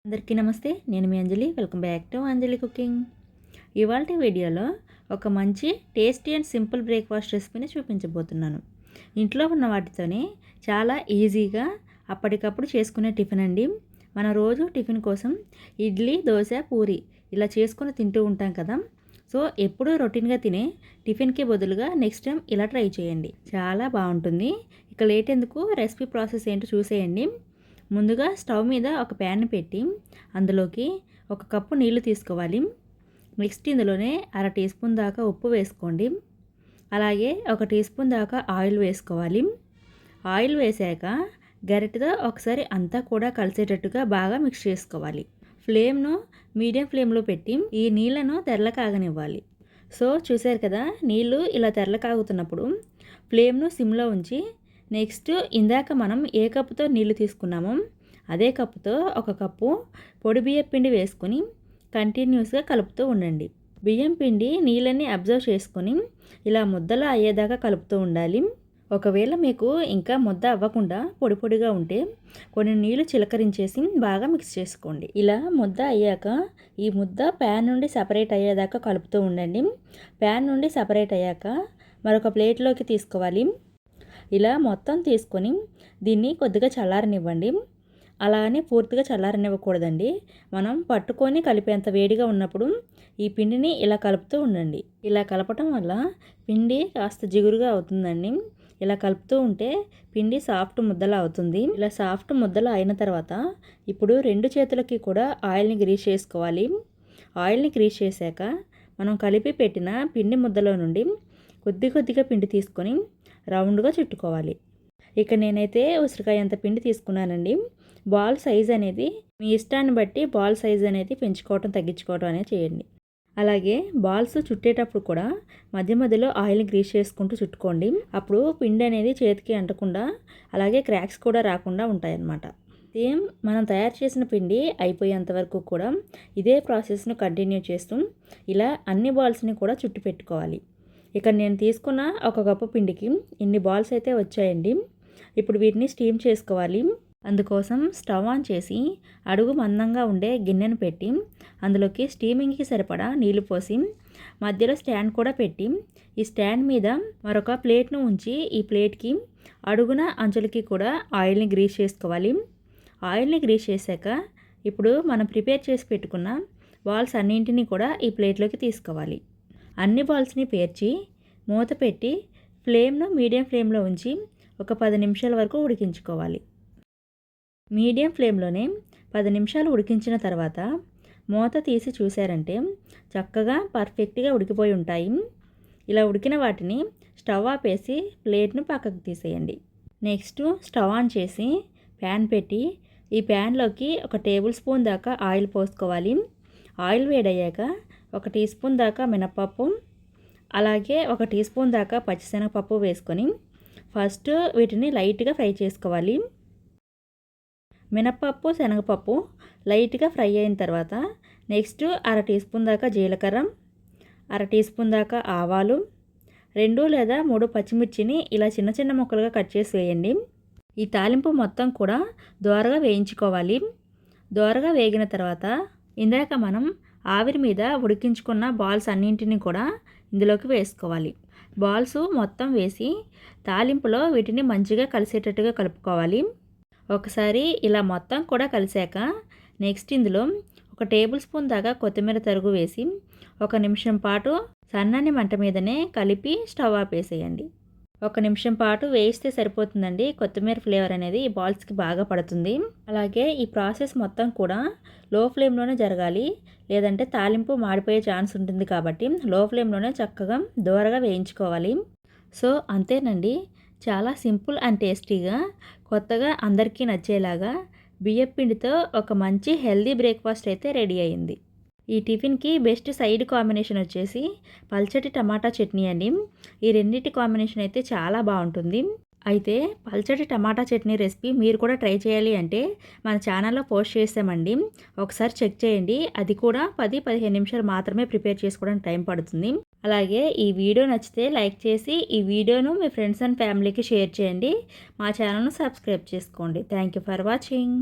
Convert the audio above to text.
అందరికీ నమస్తే. నేను మీ Anjali. Welcome back to Anjali cooking. ఇవాల్టి వీడియోలో ఒక మంచి టేస్టీ అండ్ సింపుల్ బ్రేక్ఫాస్ట్ రెసిపీని చూపించబోతున్నాను. ఇంట్లో ఉన్న వాటితోనే చాలా ఈజీగా అప్పటికప్పుడు చేసుకునే టిఫిన్ అండి. మన రోజు టిఫిన్ కోసం ఇడ్లీ, దోశ, పూరి ఇలా చేసుకుని తింటూ ఉంటాం కదా. సో ఎప్పుడూ రొటీన్గా తినే టిఫిన్కి బదులుగా నెక్స్ట్ టైం ఇలా ట్రై చేయండి. చాలా బాగుంటుంది. ఇక లేట్ ఎందుకు, రెసిపీ ప్రాసెస్ ఏంటో చూసేయండి. ముందుగా స్టవ్ మీద ఒక ప్యాన్ పెట్టి అందులోకి 1 కప్పు నీళ్లు తీసుకోవాలి. నెక్స్ట్ ఇందులోనే 1/2 టీ స్పూన్ దాకా ఉప్పు వేసుకోండి. అలాగే 1 టీ స్పూన్ దాకా ఆయిల్ వేసుకోవాలి. ఆయిల్ వేసాక గరిటెతో ఒకసారి అంతా కూడా కలిసేటట్టుగా బాగా మిక్స్ చేసుకోవాలి. ఫ్లేమ్ను మీడియం ఫ్లేమ్లో పెట్టి ఈ నీళ్లను తెరల కాగనివ్వాలి. సో చూసారు కదా, నీళ్ళు ఇలా తెరల కాగుతున్నప్పుడు ఫ్లేమ్ను సిమ్లో ఉంచి నెక్స్ట్ ఇందాక మనం ఏ కప్పుతో నీళ్లు తీసుకున్నామో అదే కప్పుతో 1 కప్పు పొడి బియ్యం పిండి వేసుకొని కంటిన్యూస్గా కలుపుతూ ఉండండి. బియ్యం పిండి నీళ్ళని అబ్జర్వ్ చేసుకొని ఇలా ముద్దలా అయ్యేదాకా కలుపుతూ ఉండాలి. ఒకవేళ మీకు ఇంకా ముద్ద అవ్వకుండా పొడి పొడిగా ఉంటే కొన్ని నీళ్లు చిలకరించేసి బాగా మిక్స్ చేసుకోండి. ఇలా ముద్ద అయ్యాక ఈ ముద్ద ప్యాన్ నుండి సపరేట్ అయ్యేదాకా కలుపుతూ ఉండండి. ప్యాన్ నుండి సపరేట్ అయ్యాక మరొక ప్లేట్లోకి తీసుకోవాలి. ఇలా మొత్తం తీసుకొని దీన్ని కొద్దిగా చల్లారనివ్వండి. అలా అని పూర్తిగా చల్లారనివ్వకూడదండి. మనం పట్టుకొని కలిపేంత వేడిగా ఉన్నప్పుడు ఈ పిండిని ఇలా కలుపుతూ ఉండండి. ఇలా కలపటం వల్ల పిండి కాస్త జిగురుగా అవుతుందండి. ఇలా కలుపుతూ ఉంటే పిండి సాఫ్ట్ ముద్దలా అవుతుంది. ఇలా సాఫ్ట్ ముద్దలా అయిన తర్వాత ఇప్పుడు 2 చేతులకి కూడా ఆయిల్ని గ్రీస్ చేసుకోవాలి. ఆయిల్ని గ్రీస్ చేశాక మనం కలిపి పెట్టిన పిండి ముద్దలో నుండి కొద్దిగా పిండి తీసుకొని రౌండ్గా చుట్టుకోవాలి. ఇక నేనైతే ఉసిరికాయ అంత పిండి తీసుకున్నానండి. బాల్ సైజ్ అనేది మీ ఇష్టాన్ని బట్టి బాల్ సైజ్ అనేది పెంచుకోవటం తగ్గించుకోవటం అనేది చేయండి. అలాగే బాల్స్ చుట్టేటప్పుడు కూడా మధ్య మధ్యలో ఆయిల్ని గ్రీస్ చేసుకుంటూ చుట్టుకోండి. అప్పుడు పిండి అనేది చేతికి అంటకుండా అలాగే క్రాక్స్ కూడా రాకుండా ఉంటాయన్నమాట. సేమ్ మనం తయారు చేసిన పిండి అయిపోయేంత వరకు కూడా ఇదే ప్రాసెస్ను కంటిన్యూ చేస్తూ ఇలా అన్ని బాల్స్ని కూడా చుట్టు పెట్టుకోవాలి. ఇక్కడ నేను తీసుకున్న 1 కప్పు పిండికి ఇన్ని బాల్స్ అయితే వచ్చాయండి. ఇప్పుడు వీటిని స్టీమ్ చేసుకోవాలి. అందుకోసం స్టవ్ ఆన్ చేసి అడుగు మందంగా ఉండే గిన్నెను పెట్టి అందులోకి స్టీమింగ్కి సరిపడా నీళ్లు పోసి మధ్యలో స్టాండ్ కూడా పెట్టి ఈ స్టాండ్ మీద మరొక ప్లేట్ను ఉంచి ఈ ప్లేట్కి అడుగున అంచులకి కూడా ఆయిల్ని గ్రీస్ చేసుకోవాలి. ఆయిల్ని గ్రీస్ చేశాక ఇప్పుడు మనం ప్రిపేర్ చేసి పెట్టుకున్న బాల్స్ అన్నింటినీ కూడా ఈ ప్లేట్లోకి తీసుకోవాలి. అన్ని బాల్స్ని పేర్చి మూత పెట్టి ఫ్లేమ్ను మీడియం ఫ్లేమ్లో ఉంచి ఒక 10 నిమిషాల వరకు ఉడికించుకోవాలి. మీడియం ఫ్లేమ్లోనే 10 నిమిషాలు ఉడికించిన తర్వాత మూత తీసి చూసారంటే చక్కగా పర్ఫెక్ట్గా ఉడికిపోయి ఉంటాయి. ఇలా ఉడికిన వాటిని స్టవ్ ఆపేసి ప్లేట్ను పక్కకు తీసేయండి. నెక్స్ట్ స్టవ్ ఆన్ చేసి ప్యాన్ పెట్టి ఈ ప్యాన్లోకి 1 టేబుల్ స్పూన్ దాకా ఆయిల్ పోసుకోవాలి. ఆయిల్ వేడయ్యాక 1 టీ స్పూన్ దాకా మినపప్పు అలాగే 1 టీ స్పూన్ దాకా పచ్చిశనగపప్పు వేసుకొని ఫస్ట్ వీటిని లైట్గా ఫ్రై చేసుకోవాలి. మినపప్పు, శనగపప్పు లైట్గా ఫ్రై అయిన తర్వాత నెక్స్ట్ 1/2 టీ స్పూన్ దాకా జీలకర్ర, 1/2 టీ స్పూన్ దాకా ఆవాలు, 2 లేదా 3 పచ్చిమిర్చిని ఇలా చిన్న చిన్న ముక్కలుగా కట్ చేసి వేయండి. ఈ తాలింపు మొత్తం కూడా దోరగా వేయించుకోవాలి. దోరగా వేగిన తర్వాత ఇందాక మనం ఆవిరి మీద ఉడికించుకున్న బాల్స్ అన్నింటినీ కూడా ఇందులోకి వేసుకోవాలి. బాల్స్ మొత్తం వేసి తాలింపులో వీటిని మంచిగా కలిసేటట్టుగా కలుపుకోవాలి. ఒకసారి ఇలా మొత్తం కూడా కలిసాక నెక్స్ట్ ఇందులో 1 టేబుల్ స్పూన్ దాకా కొత్తిమీర తరుగు వేసి 1 నిమిషం పాటు సన్నని మంట మీదనే కలిపి స్టవ్ ఆపేసేయండి. 1 నిమిషం పాటు వేయిస్తే సరిపోతుందండి. కొత్తిమీర ఫ్లేవర్ అనేది ఈ బాల్స్కి బాగా పడుతుంది. అలాగే ఈ ప్రాసెస్ మొత్తం కూడా లో ఫ్లేమ్లోనే జరగాలి, లేదంటే తాలింపు మాడిపోయే ఛాన్స్ ఉంటుంది. కాబట్టి లో ఫ్లేమ్లోనే చక్కగా దోరగా వేయించుకోవాలి. సో అంతేనండి, చాలా సింపుల్ అండ్ టేస్టీగా కొత్తగా అందరికీ నచ్చేలాగా బియ్యం పిండితో ఒక మంచి హెల్దీ బ్రేక్ఫాస్ట్ అయితే రెడీ అయింది. ఈ టిఫిన్కి బెస్ట్ సైడ్ కాంబినేషన్ వచ్చేసి పల్చటి టమాటా చట్నీ అండి. ఈ రెండింటి కాంబినేషన్ అయితే చాలా బాగుంటుంది. అయితే పల్చటి టమాటా చట్నీ రెసిపీ మీరు కూడా ట్రై చేయాలి అంటే మన ఛానల్లో పోస్ట్ చేసామండి. ఒకసారి చెక్ చేయండి. అది కూడా 10-15 నిమిషాలు మాత్రమే ప్రిపేర్ చేసుకోవడానికి టైం పడుతుంది. అలాగే ఈ వీడియో నచ్చితే లైక్ చేసి ఈ వీడియోను మీ ఫ్రెండ్స్ అండ్ ఫ్యామిలీకి షేర్ చేయండి. మా ఛానల్ను సబ్స్క్రైబ్ చేసుకోండి. Thank you for watching.